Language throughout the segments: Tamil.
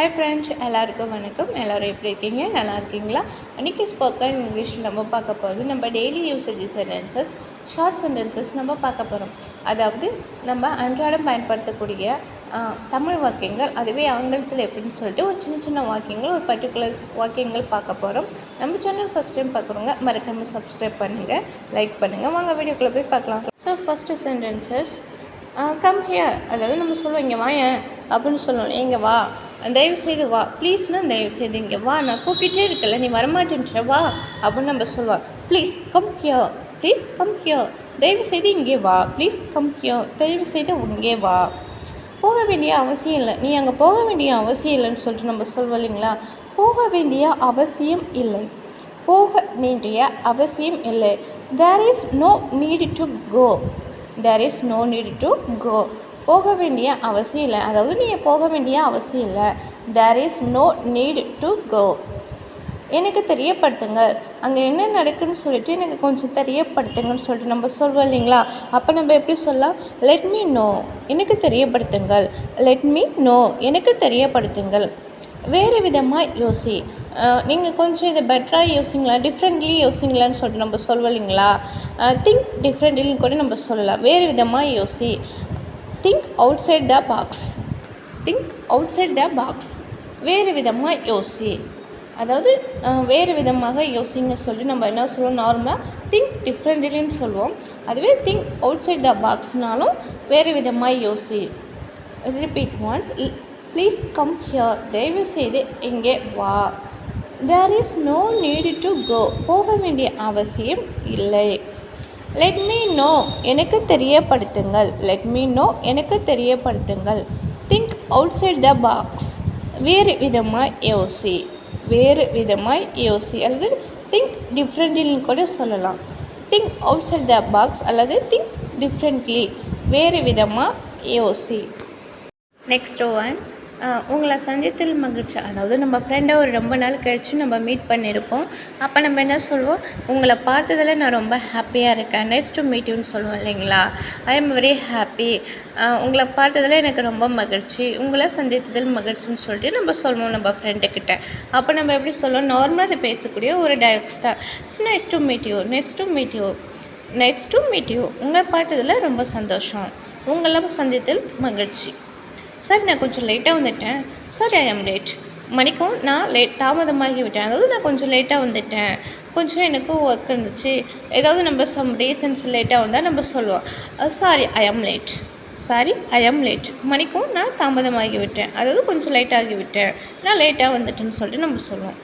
ஹாய் ஃப்ரெண்ட்ஸ், எல்லாருக்கும் வணக்கம். எல்லோரும் எப்படி இருக்கீங்க? நல்லா இருக்கீங்களா? இன்றைக்கி ஸ்போக்கன் இங்கிலீஷில் நம்ம பார்க்க போகிறது நம்ம daily usage sentences, short sentences நம்ம பார்க்க போகிறோம். அதாவது நம்ம அன்றாடம் பயன்படுத்தக்கூடிய தமிழ் வாக்கியங்கள், அதுவே ஆங்கிலத்தில் எப்படின்னு சொல்லிட்டு ஒரு சின்ன சின்ன வாக்கியங்கள், ஒரு பர்டிகுலர் வாக்கியங்கள் பார்க்க போகிறோம். நம்ம சேனல் ஃபஸ்ட் டைம் பார்க்குறவங்க மறக்காமல் சப்ஸ்கிரைப் பண்ணுங்கள், லைக் பண்ணுங்கள். வாங்க வீடியோக்குள்ளே போய் பார்க்கலாம். So first sentences, come here. அதாவது நம்ம சொல்லுவோம் இங்கே வாயேன் அப்படின்னு சொல்லுவோம். இங்கே வா, தயவுசெய்து வா. ப்ளீஸ்னா தயவுசெய்து இங்கே வா, நான் கூப்பிட்டே இருக்கல, நீ வரமாட்டேன்ற வா அப்படின்னு நம்ம சொல்லுவோம். Please come here, please come here, தயவுசெய்து இங்கே வா, ப்ளீஸ் கம் ஹியர், தயவுசெய்து இங்கே வா. போக வேண்டிய அவசியம் இல்லை, நீ அங்கே போக வேண்டிய அவசியம் இல்லைன்னு சொல்லிட்டு நம்ம சொல்வோம் இல்லைங்களா? போக வேண்டிய அவசியம் இல்லை, போக வேண்டிய அவசியம் இல்லை. There is no need to go, there is no need to go. போக வேண்டிய அவசியம் இல்லை, அதாவது நீங்கள் போக வேண்டிய அவசியம் இல்லை. There is no need to go. எனக்கு தெரியப்படுத்துங்கள், அங்கே என்ன நடக்குதுன்னு சொல்லிட்டு எனக்கு கொஞ்சம் தெரியப்படுத்துங்கன்னு சொல்லிட்டு நம்ம சொல்வோம் இல்லைங்களா? அப்போ நம்ம எப்படி சொல்லலாம்? லெட் மீ நோ, எனக்கு தெரியப்படுத்துங்கள். லெட் மீ நோ, எனக்கு தெரியப்படுத்துங்கள். வேறு விதமாக யோசி, நீங்கள் கொஞ்சம் இதை பெட்டராக யோசிங்களா, டிஃப்ரெண்ட்லி யோசிங்களான்னு சொல்லிட்டு நம்ம சொல்வோம் இல்லைங்களா? திங்க் டிஃப்ரெண்ட்லின்னு கூட நம்ம சொல்லலாம். வேறு விதமாக யோசி, think outside the box, think outside the box. வேறு விதமாக யோசி, அதாவது வேறு விதமாக யோசிங்க சொல்லிட்டு நம்ம என்ன சொல்லுவோம்? நார்மலாக திங்க் டிஃப்ரெண்ட்லின்னு சொல்லுவோம். அதுவே திங்க் அவுட் சைட் த பாக்ஸ்னாலும் வேறு விதமாக யோசி. Repeat once, please come here, தயவுசெய்து இங்கே வா. There is no need to go, போக வேண்டிய அவசியம் இல்லை. லெட் மீ நோ, எனக்கு தெரியப்படுத்துங்கள். லெட் மீ நோ, எனக்கு தெரியப்படுத்துங்கள். Think outside the box, வேறு விதமாக யோசி, வேறு விதமாக யோசி. அல்லது திங்க் டிஃப்ரெண்ட்லின்னு கூட சொல்லலாம். Think outside the box அல்லது திங்க் டிஃப்ரெண்ட்லி, வேறு விதமாக யோசி. நெக்ஸ்ட் ஒன், உங்களை சந்தித்தில் மகிழ்ச்சி. அதாவது நம்ம ஃப்ரெண்டை ஒரு ரொம்ப நாள் கழித்து நம்ம மீட் பண்ணியிருப்போம். அப்போ நம்ம என்ன சொல்லுவோம்? உங்களை பார்த்ததில் நான் ரொம்ப ஹாப்பியாக இருக்கேன், நைஸ் டு மீட் யூன்னு சொல்லுவோம் இல்லைங்களா? ஐ எம் வெரி ஹாப்பி, உங்களை பார்த்ததில் எனக்கு ரொம்ப மகிழ்ச்சி, உங்களை சந்தித்ததில் மகிழ்ச்சின்னு சொல்லிட்டு நம்ம சொல்லுவோம் நம்ம ஃப்ரெண்டுக்கிட்ட. அப்போ நம்ம எப்படி சொல்லுவோம்? நார்மலாக அதை பேசக்கூடிய ஒரு டைலாக்ஸ் தான். It's nice to meet you, next to meet you, next to meet you. உங்களை பார்த்ததில் ரொம்ப சந்தோஷம், உங்களை சந்தித்ததில் மகிழ்ச்சி. சார் நான் கொஞ்சம் லேட்டாக வந்துட்டேன். சார் ஐ ஆம் லேட். மணிக்கும் நான் தாமதமாகி விட்டேன், அதாவது நான் கொஞ்சம் லேட்டாக வந்துட்டேன், கொஞ்சம் எனக்கும் ஒர்க் இருந்துச்சு. ஏதாவது நம்ம சம் ரீசன்ஸ் லேட்டாக வந்தால் நம்ம சொல்லுவோம் சாரி ஐ ஆம் லேட், சாரி ஐ ஆம் லேட். மணிக்கும் நான் தாமதமாகி விட்டேன், அதாவது கொஞ்சம் லேட்டாகி விட்டேன், நான் லேட்டாக வந்துட்டேன்னு சொல்லிட்டு நம்ம சொல்லுவோம்.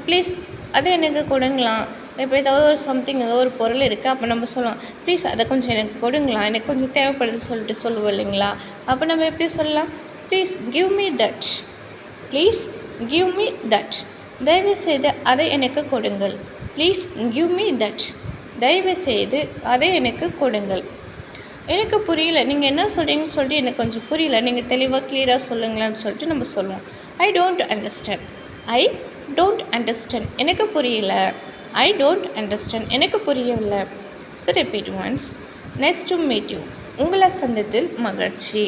ப்ளீஸ் அதை எனக்கு கொடுங்களா. இப்போ ஏதாவது ஒரு சம்திங், ஏதோ ஒரு பொருள் இருக்குது, அப்போ நம்ம சொல்லுவோம் ப்ளீஸ் அதை கொஞ்சம் எனக்கு கொடுங்களா, எனக்கு கொஞ்சம் தேவைப்படுதுன்னு சொல்லிட்டு சொல்லுவோம் இல்லைங்களா? அப்போ நம்ம எப்படி சொல்லலாம்? Please give me that, please give me that, தயவுசெய்து அதை எனக்கு கொடுங்கள். ப்ளீஸ் கிவ் மீ தட், தயவுசெய்து அதை எனக்கு கொடுங்கள். எனக்கு புரியல, நீங்கள் என்ன சொல்கிறீங்கன்னு சொல்லிட்டு எனக்கு கொஞ்சம் புரியல, நீங்கள் தெளிவாக கிளியராக சொல்லுங்களான்னு சொல்லிட்டு நம்ம சொல்லுவோம். I don't understand, I don't understand, எனக்கு புரியல. ஐ டோன்ட் அண்டர்ஸ்டாண்ட், எனக்கு புரியவில்லை. So repeat once, next to meet you, உங்களை சந்தித்தில் மகிழ்ச்சி,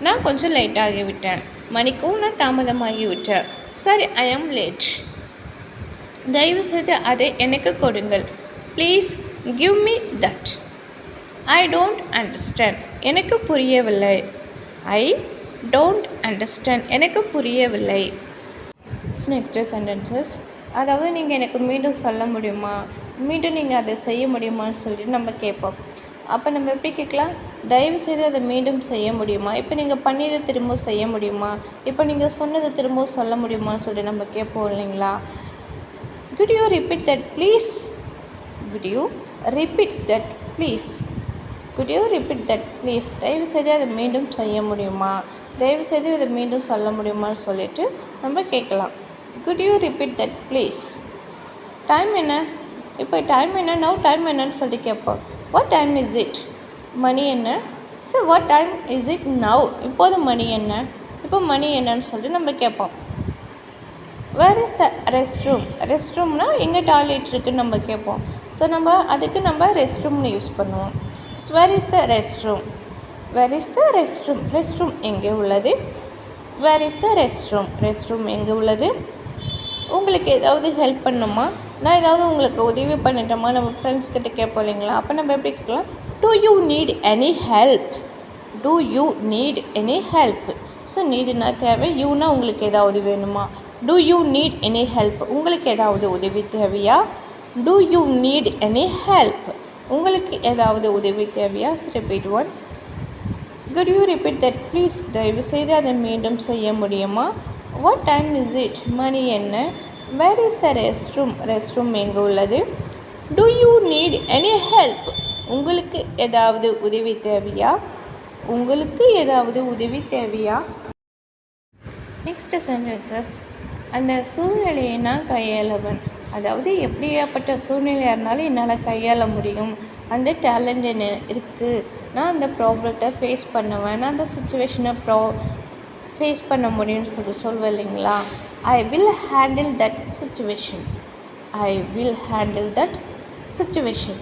நான் கொஞ்சம் லேட்டாகிவிட்டேன், மணிக்கும் நான் தாமதமாகிவிட்டேன். சாரி ஐ ஆம் லேட், தயவுசெய்து அதை எனக்கு கொடுங்கள். Please give me that. I don't understand, எனக்கு புரியவில்லை. ஐ டோன்ட் அண்டர்ஸ்டாண்ட், எனக்கு புரியவில்லை. நெக்ஸ்ட் சென்டென்சஸ், அதாவது நீங்கள் எனக்கு மீண்டும் சொல்ல முடியுமா, மீண்டும் நீங்கள் அதை செய்ய முடியுமான்னு சொல்லிட்டு நம்ம கேட்போம். அப்போ நம்ம எப்படி கேட்கலாம்? தயவுசெய்து அதை மீண்டும் செய்ய முடியுமா, இப்போ நீங்கள் பண்ணியதை திரும்ப செய்ய முடியுமா, இப்போ நீங்கள் சொன்னதை திரும்பவும் சொல்ல முடியுமான்னு சொல்லிட்டு நம்ம கேட்போம் இல்லைங்களா? Good you repeat that please, good you repeat that please, good you repeat that please, தயவுசெய்து அதை மீண்டும் செய்ய முடியுமா, தயவுசெய்து அதை மீண்டும் சொல்ல முடியுமான்னு சொல்லிட்டு நம்ம கேட்கலாம். Could you repeat that please. Time என்ன, இப்போ டைம் என்ன, நவ் டைம் என்னன்னு சொல்லிட்டு கேட்போம். வாட் டைம் இஸ் இட், மணி என்ன. So what time is it now, இப்போது மணி என்ன, இப்போ மணி என்னன்னு சொல்லிட்டு நம்ம கேட்போம். Where is the rest room, rest ரூம்னா எங்கே டாய்லெட் இருக்குதுன்னு நம்ம கேட்போம். ஸோ நம்ம அதுக்கு நம்ம ரெஸ்ட் ரூம்னு யூஸ் பண்ணுவோம். Where is the rest room, where is the rest room, restroom எங்கே உள்ளது. Where is the rest room? Restroom எங்கே உள்ளது? உங்களுக்கு ஏதாவது ஹெல்ப் பண்ணணுமா? நான் ஏதாவது உங்களுக்கு உதவி பண்ணிட்டோமா? நம்ம ஃப்ரெண்ட்ஸ் கிட்ட கேட்போம் இல்லைங்களா? அப்போ நம்ம எப்படி கேட்கலாம்? Do you need any help? Do you need any help? So நீடுனா தேவை, யூனா உங்களுக்கு ஏதாவது வேணுமா? Do you need any help? உங்களுக்கு ஏதாவது உதவி தேவையா? Do you need any help? உங்களுக்கு ஏதாவது உதவி தேவையா? Repeat once. could you repeat that please? தயவு செய்து அதை மீண்டும் செய்ய முடியுமா? what time is it? மணி என்ன? where is the restroom? Rest room எங்கே உள்ளது? do you need any help? உங்களுக்கு ஏதாவது உதவி தேவையா? உங்களுக்கு ஏதாவது உதவி தேவையா? Next sentences. அந்த சூழ்நிலையை நான் கையாளவன். அதாவது எப்படியாப்பட்ட சூழ்நிலையாக இருந்தாலும் என்னால் கையாள முடியும், அந்த டேலண்ட் என்ன இருக்குது, நான் அந்த ப்ராப்ளத்தை ஃபேஸ் பண்ணுவேன், நான் அந்த சுச்சுவேஷனை ஃபேஸ் பண்ண முடியும்னு சொல்லுவேன் இல்லைங்களா? I will handle that situation. I will handle that situation.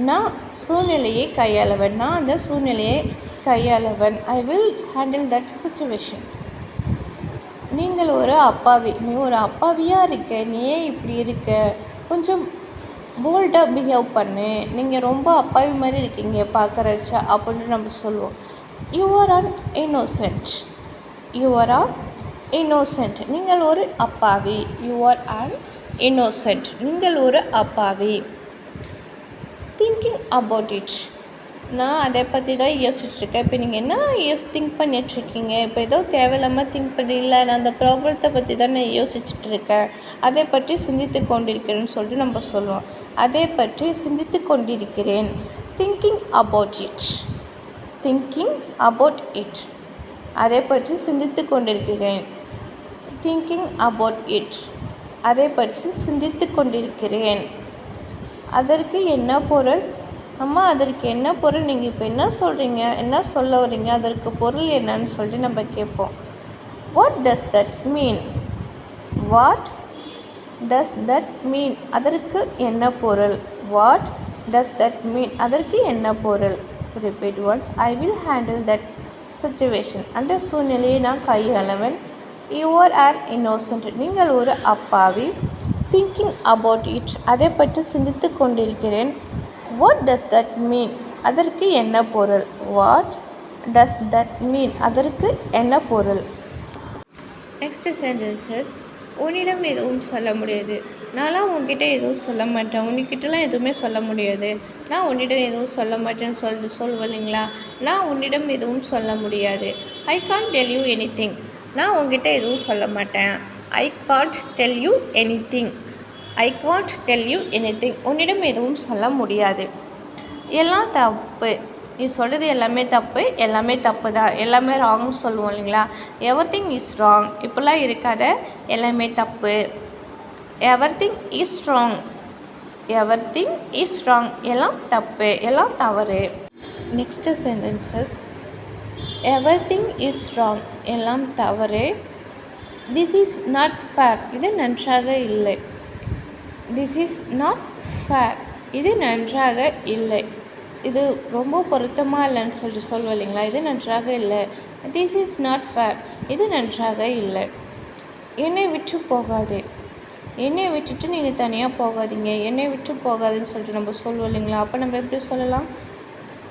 நான் சூழ்நிலையை கையாளவன். நான் அந்த சூழ்நிலையை கையாளவன். I will handle that situation. நீங்கள் ஒரு அப்பாவி. நீ ஒரு அப்பாவியாக இருக்க. நீ ஏன் இப்படி இருக்க? கொஞ்சம் போல்டாக பிஹேவ் பண்ணு. நீங்கள் ரொம்ப அப்பாவி மாதிரி இருக்கீங்க பார்க்குறச்சா அப்படின்னு நம்ம சொல்லுவோம். You are an innocent. You are an innocent. நீங்கள் ஒரு அப்பாவி. You are an innocent. நீங்கள் ஒரு அப்பாவி. Thinking about it. நான் அதை பற்றி தான் யோசிச்சுட்ருக்கேன். இப்போ நீங்கள் என்ன திங்க் பண்ணிகிட்ருக்கீங்க? இப்போ ஏதோ தேவையில்லாமல் திங்க் பண்ணல, நான் அந்த ப்ராப்ளத்தை பற்றி தான் நான் யோசிச்சுட்ருக்கேன், அதை பற்றி சிந்தித்து கொண்டிருக்கிறேன்னு சொல்லிட்டு நம்ம சொல்லுவோம். அதை பற்றி சிந்தித்து கொண்டிருக்கிறேன். Thinking about it. Thinking about it. அதை பற்றி சிந்தித்து கொண்டிருக்கிறேன். Thinking about it. அதை பற்றி சிந்தித்து கொண்டிருக்கிறேன். அதற்கு என்ன பொருள்? அம்மா, அதற்கு என்ன பொருள்? நீங்கள் இப்போ என்ன சொல்கிறீங்க, என்ன சொல்ல வரீங்க, அதற்கு பொருள் என்னன்னு சொல்லிட்டு நம்ம கேட்போம். What does that mean? What does that mean? அதற்கு என்ன பொருள்? What does that mean? அதற்கு என்ன பொருள்? Repeat once. I will handle that situation. அந்த சூழ்நிலையை நான் கையாளவன். You are an innocent. நீங்கள் ஒரு அப்பாவி. Thinking about it. அதை பற்றி சிந்தித்து கொண்டிருக்கிறேன். What does that mean? அதற்கு என்ன பொருள்? What does that mean? அதற்கு என்ன பொருள்? Next sentences. உன்னிடம் எதுவும் சொல்ல முடியாது. நான்லாம் உன்கிட்ட எதுவும் சொல்ல மாட்டேன். உன்கிட்டலாம் எதுவுமே சொல்ல முடியாது. நான் உன்னிடம் எதுவும் சொல்ல மாட்டேன்னு சொல்லுவேன் இல்லைங்களா? நான் உன்னிடம் எதுவும் சொல்ல முடியாது. ஐ கான்ட் டெல் யூ எனிதிங். நான் உன்கிட்ட எதுவும் சொல்ல மாட்டேன். ஐ can't tell you anything. I can't tell you anything. உன்னிடம் எதுவும் சொல்ல முடியாது. எல்லாம் தப்பு. நீ சொல்கிறது எல்லாமே தப்பு. எல்லாமே தப்பு தான். எல்லாமே ராங்னு சொல்லுவோம் இல்லைங்களா? Everything is wrong. இப்போல்லாம் இருக்காத. எல்லாமே தப்பு. Everything is wrong. Everything is wrong. எல்லாம் தப்பு. எல்லாம் தவறு. Next sentences. Everything is wrong. எல்லாம் தவறு. This is not fair. இது நன்றாக இல்லை. This is not fair. இது நன்றாக இல்லை. இது ரொம்ப பொருத்தமாக இல்லைன்னு சொல்லுவோம் இல்லைங்களா? இது நன்றாக இல்லை. This is not fair. இது நன்றாக இல்லை. என்னை விட்டு போகாதே. என்னை விட்டுட்டு நீங்கள் தனியாக போகாதீங்க. என்னை விட்டு போகாதுன்னு சொல்லிட்டு நம்ம சொல்லுவோம் இல்லைங்களா? அப்போ நம்ம எப்படி சொல்லலாம்?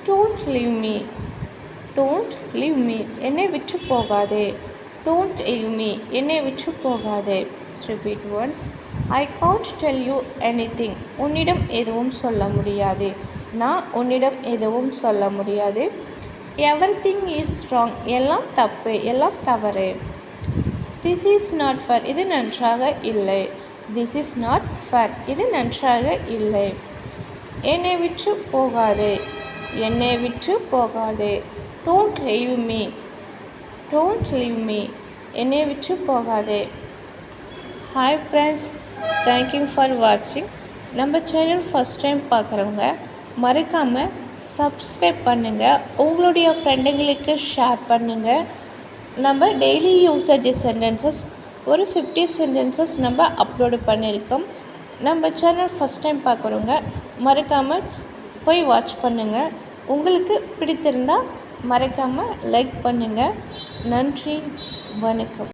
Don't leave me. Don't leave me. என்னை விட்டு போகாதே. Don't leave me. என்னை விட்டு போகாதே. Repeat once. I can't tell you anything. உன்னிடம் எதுவும் சொல்ல முடியாது. நான் உன்னிடம் எதுவும் சொல்ல முடியாது. Everything is wrong. எல்லாம் தப்பு. எல்லாம் தவறு. This is not fair. இது நன்றாக இல்லை. This is not fair. இது நன்றாக இல்லை. என்னை விட்டு போகாதே. என்னை விட்டு போகாதே. Don't leave me. Don't leave me. என்னை விட்டு போகாதே. ஹாய் ஃப்ரெண்ட்ஸ், தேங்க்யூ ஃபார் வாட்சிங். நம்ம சேனல் ஃபஸ்ட் டைம் பார்க்குறவங்க மறக்காமல் சப்ஸ்கிரைப் பண்ணுங்கள். உங்களுடைய ஃப்ரெண்டுங்களுக்கு ஷேர் பண்ணுங்கள். நம்ம டெய்லி யூசேஜ் சென்டென்சஸ் ஒரு 50 சென்டென்சஸ் நம்ம அப்லோடு பண்ணியிருக்கோம். நம்ம சேனல் ஃபஸ்ட் டைம் பார்க்குறவங்க மறக்காமல் போய் வாட்ச் பண்ணுங்கள். உங்களுக்கு பிடித்திருந்தால் மறக்காமல் லைக் பண்ணுங்கள். நன்றி, வணக்கம்.